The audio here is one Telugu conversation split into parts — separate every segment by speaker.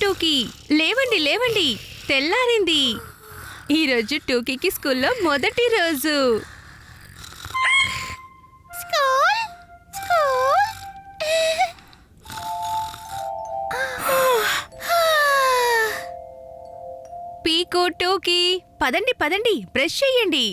Speaker 1: టూకీ, లేవండి లేవండి, తెల్లారింది. ఈరోజు టూకీకి స్కూల్లో మొదటి రోజు. పీకు, టూకీ, పదండి పదండి, బ్రష్ చెయ్యండి.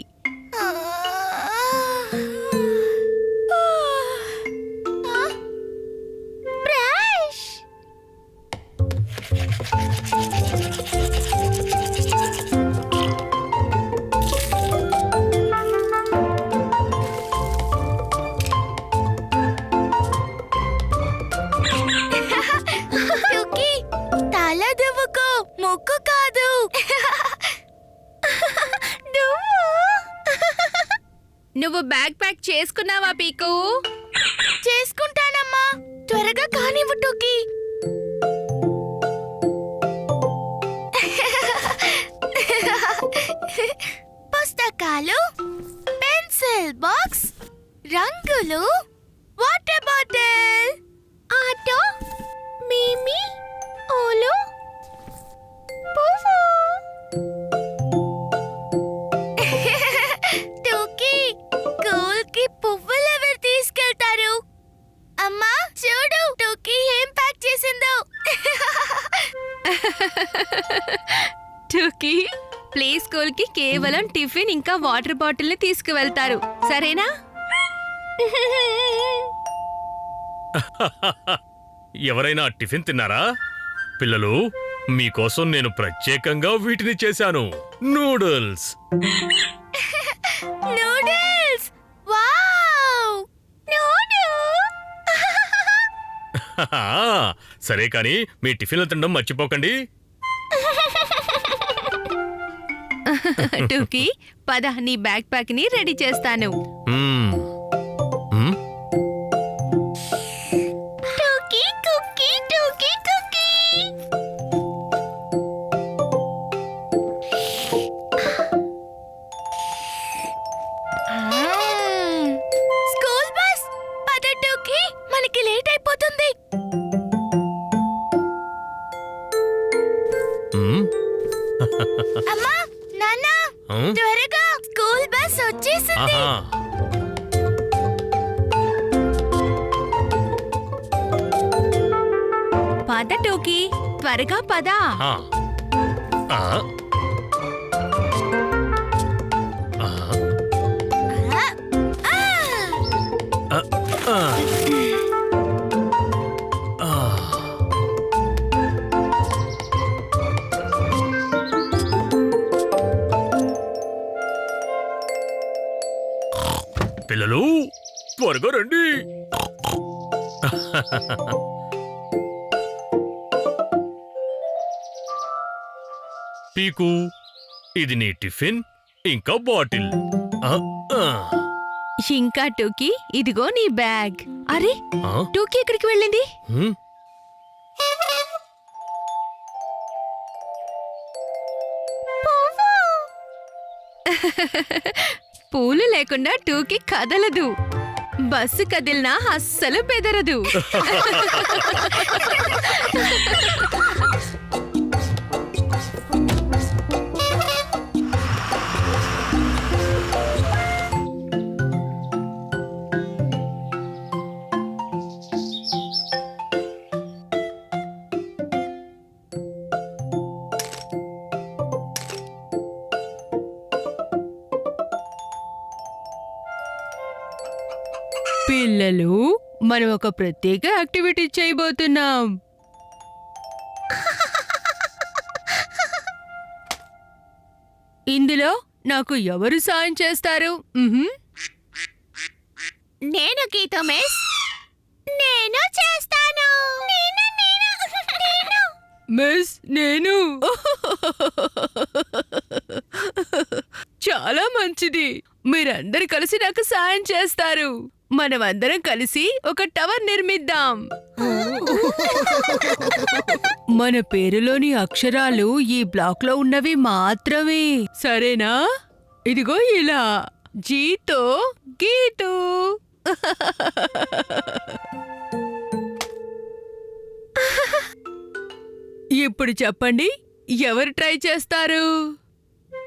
Speaker 2: ముక్కు కాదు.
Speaker 1: నువ్వు బ్యాగ్ ప్యాక్ చేసుకున్నావా పీకు?
Speaker 2: చేసుకుంటానమ్మా, త్వరగా కానివ్వు టూకీ. పుస్తకాలు, పెన్సిల్ బాక్స్, రంగులు, వాటర్ బాటిల్, ఆటో, మీమి, ఓలు, పువ్వు. టూకీ, స్కూల్కి పువ్వులు ఎవరు తీసుకెళ్తారు? అమ్మా చూడు, టూకీ ఏం ప్యాక్ చేసిందో.
Speaker 1: టూకీ, ప్లే స్కూల్ కి కేవలం టిఫిన్ ఇంకా వాటర్ బాటిల్ ని తీసుకువెళ్తారు, సరేనా?
Speaker 3: ఎవరైనా టిఫిన్ తిన్నారా? పిల్లలు, మీకోసం నేను ప్రత్యేకంగా వీటిని చేశాను. నూడిల్స్.
Speaker 2: నూడిల్స్! వావ్!
Speaker 3: సరే కానీ మీ టిఫిన్లు తినడం మర్చిపోకండి.
Speaker 1: టూకీ, పద, నీ బ్యాగ్ ప్యాక్ ని రెడీ చేస్తాను.
Speaker 2: టూకీ కుకీ, టూకీ కుకీ. స్కూల్ బస్, పద టూకీ, మనకి లేట్ అయిపోతుంది. అమ్మా, నాన్న, త్వరగా, స్కూల్ బస్ వచ్చేసింది.
Speaker 1: పద టూకీ, త్వరగా పద.
Speaker 3: పిల్లలు, త్వరగా రండి. పీకు, ఇది నీ టిఫిన్ ఇంకా బాటిల్.
Speaker 1: ఇంకా టూకీ, ఇదిగో నీ బ్యాగ్. అరే, టూకీ ఎక్కడికి వెళ్ళింది? పూలు లేకుండా టూకీ కదలదు. బస్సు కదిలినా అస్సలు బెదరదు. పిల్లలు, మనం ఒక ప్రత్యేక యాక్టివిటీ చేయబోతున్నాం. ఇందులో నాకు ఎవరు సాయం చేస్తారు?
Speaker 2: నేను గీత మిస్. నేను చేస్తాను.
Speaker 1: మిస్, నేను. చాలా మంచిది, మీరందరూ కలిసి నాకు సాయం చేస్తారు. మనమందరం కలిసి ఒక టవర్ నిర్మిద్దాం. మన పేరులోని అక్షరాలు ఈ బ్లాక్ లో ఉన్నవి మాత్రమే, సరేనా? ఇదిగో ఇలా, జీతో గీతూ. ఇప్పుడు చెప్పండి, ఎవరు ట్రై చేస్తారు?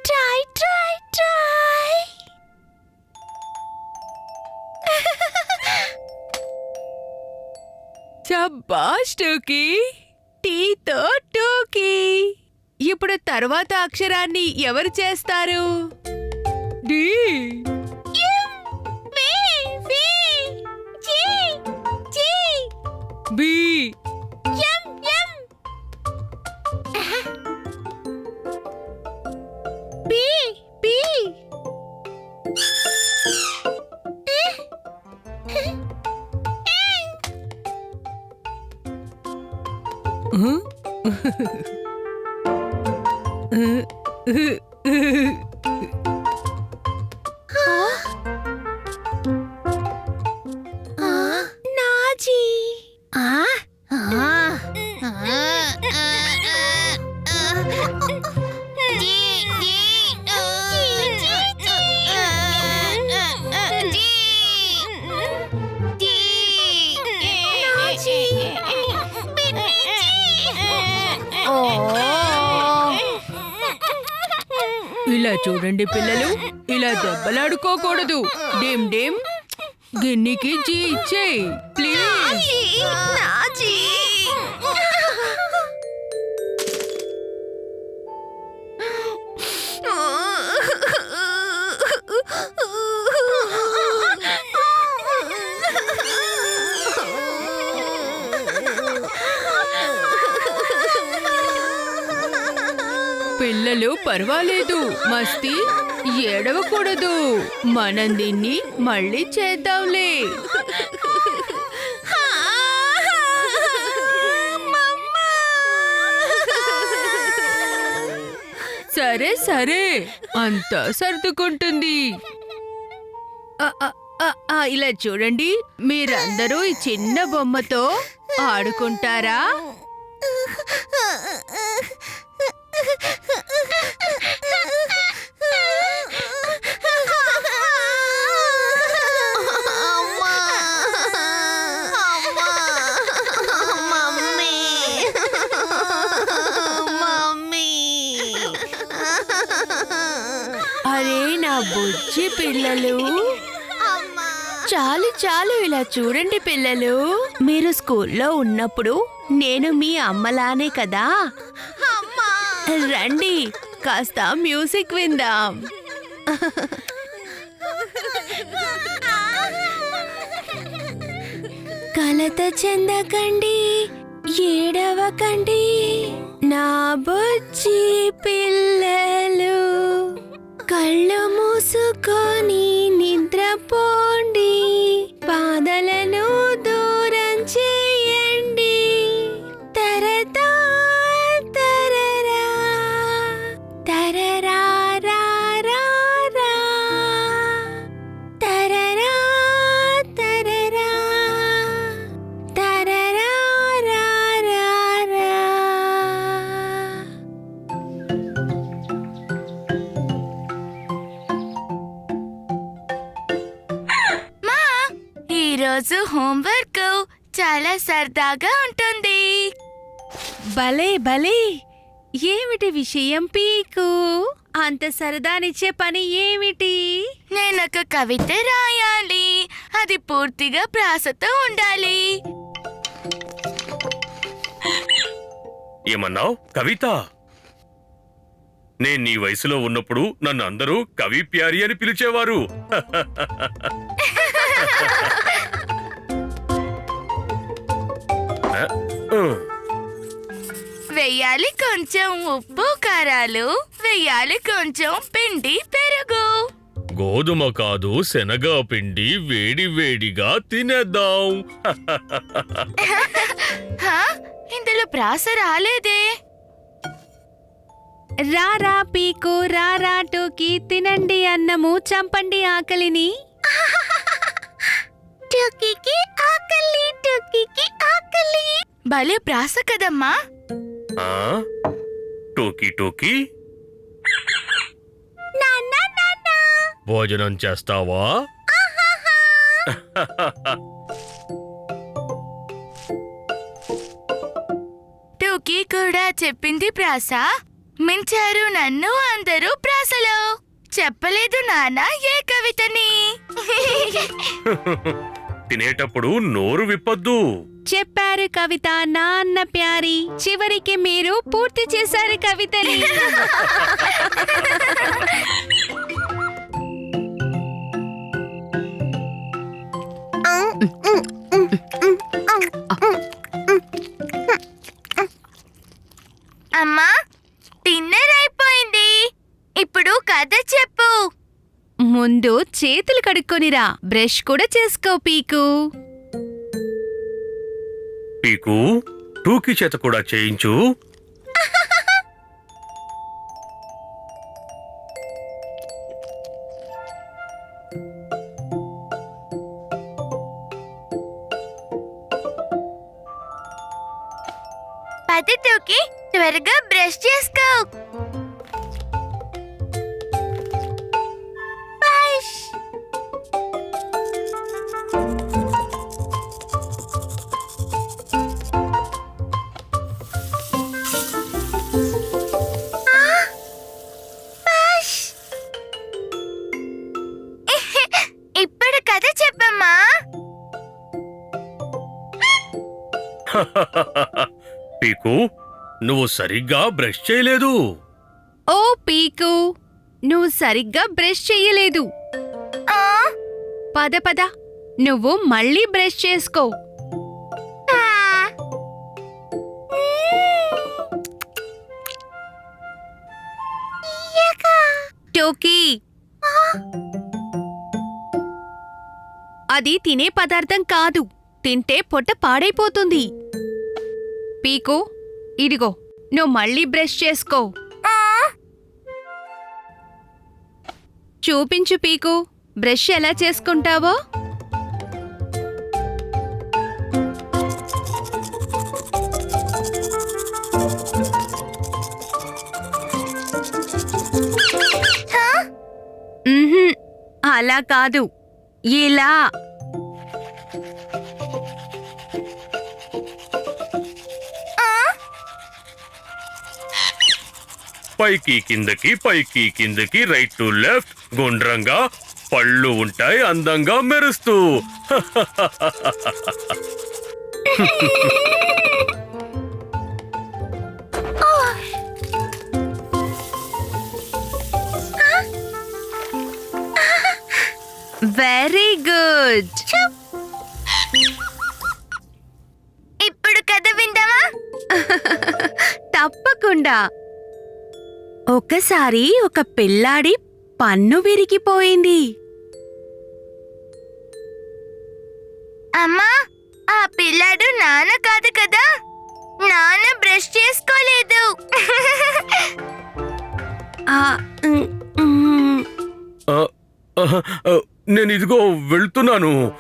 Speaker 2: Try try try.
Speaker 1: శభాష్ టూకీ, టీతో టూకీ. ఇప్పుడు తర్వాత అక్షరాన్ని ఎవరు చేస్తారు? D.
Speaker 2: B B G G
Speaker 1: B.
Speaker 2: M M B B నాజీ.
Speaker 1: ఇలా చూడండి పిల్లలు, ఇలా దెబ్బలాడుకోకూడదు. డేమ్ డేమ్, గిన్నికి జీ ఇచ్చేయ్ ప్లీజ్.
Speaker 2: నాజీ.
Speaker 1: పిల్లలు పర్వాలేదు, మస్తీ ఏడవకూడదు. మనం దీన్ని మళ్ళీ చేద్దాంలే. సరే సరే, అంతా సర్దుకుంటుంది. ఇలా చూడండి, మీరందరూ ఈ చిన్న బొమ్మతో ఆడుకుంటారా? అరే నా బుజ్జి పిల్లలు, చాలు చాలు. ఇలా చూడండి పిల్లలు, మీరు స్కూల్లో ఉన్నప్పుడు నేను మీ అమ్మలానే కదా. రండి, కాస్త మ్యూజిక్ విందాం. కలత చెందకండి, ఏడవకండి నా బుజ్జి పిల్లలు. కళ్ళు మూసుకొని నిద్రపోండి, బాధలను దూరం చేయండి. తరతా తరరా తరరా రా రా రా. తరరా తరరా తరరా రా రా రా. ఈరోజు హోంవర్క్ చాలా సరదాగా ఉంటుంది. భలే భలే, ఏమిటి విషయం పీకు? అంత సరదానిచ్చే పని ఏమిటి? నేనొక కవిత రాయాలి, అది పూర్తిగా ప్రాసతో ఉండాలి.
Speaker 3: ఏమన్నావ్ కవిత? నేను నీ వయసులో ఉన్నప్పుడు నన్ను అందరూ కవి ప్యారి అని పిలిచేవారు.
Speaker 2: వెయ్యాలి కొంచెం ఉప్పు కారాలు, వెయ్యాలి కొంచెం పిండి పెరుగు.
Speaker 3: గోధుమ కాదు, శనగ పిండి వేడి వేడిగా తినేద్దాం.
Speaker 2: ఇందులో ప్రాస రాలేదే.
Speaker 1: రారా పీకు, రారా టూకీ, తినండి అన్నము, చంపండి ఆకలిని.
Speaker 2: టూకీకి ఆకలి, టూకీకి ఆకలి. భలే ప్రాస కదమ్మా.
Speaker 3: టోకీ టోకీ,
Speaker 2: నాన్నా నాన్నా,
Speaker 3: భోజనం చేస్తావా?
Speaker 2: టోకీ కూడా చెప్పింది ప్రాస. మించారు నన్ను అందరూ ప్రాసలో. చెప్పలేదు నాన్న ఏ కవితని.
Speaker 3: తినేటప్పుడు నోరు విప్పొద్దు.
Speaker 1: చెప్పారు కవిత నాన్న ప్యారి. చివరికి మీరు పూర్తి చేశారు కవితని.
Speaker 2: అమ్మా, డిన్నర్ అయిపోయింది. ఇప్పుడు కథ చెప్పు.
Speaker 1: ముందు చేతులు కడుక్కొనిరా. బ్రష్ కూడా చేసుకో పీకు.
Speaker 3: పీకు, టూకీ చేత కూడా చేయించు.
Speaker 2: పది టోకీ, త్వరగా బ్రష్ చేసుకో. బ్రష్. ఇప్పుడు కథ చెప్పమ్మా.
Speaker 3: పీకు, నువ్వు సరిగ్గా బ్రష్ చేయలేదు.
Speaker 1: ఓ పీకు, నువ్వు సరిగ్గా బ్రష్ చెయ్యలేదు.
Speaker 2: ఆ,
Speaker 1: పద పద, నువ్వు మళ్ళీ బ్రష్ చేసుకో.
Speaker 2: ఆ.
Speaker 1: టోకీ, అది తినే పదార్థం కాదు. తింటే పొట్ట పాడైపోతుంది. పీకు, ఇదిగో నువ్వు మళ్ళీ బ్రష్ చేసుకో. చూపించు పీకు, బ్రష్ ఎలా చేసుకుంటావో. ఉహుం, అలా కాదు, ఇలా.
Speaker 3: పైకి కిందకి, పైకి కిందకి, రైట్ టు లెఫ్ట్, గుండ్రంగా, పళ్ళు ఉంటాయి అందంగా మెరుస్తూ.
Speaker 1: Very good.
Speaker 2: ఇప్పుడు కథ విందామా?
Speaker 1: తప్పకుండా. ఒకసారి ఒక పిల్లాడి పన్ను విరిగిపోయింది.
Speaker 2: అమ్మా, ఆ పిల్లాడు నాన్న కాదు కదా. నాన్న బ్రష్ చేసుకోలేదు.
Speaker 1: ఆ, ఉమ్, ఉమ్.
Speaker 3: ఆ, ఆ, ఆ, నేను ఇదిగో వెళ్తున్నాను.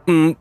Speaker 3: మ్.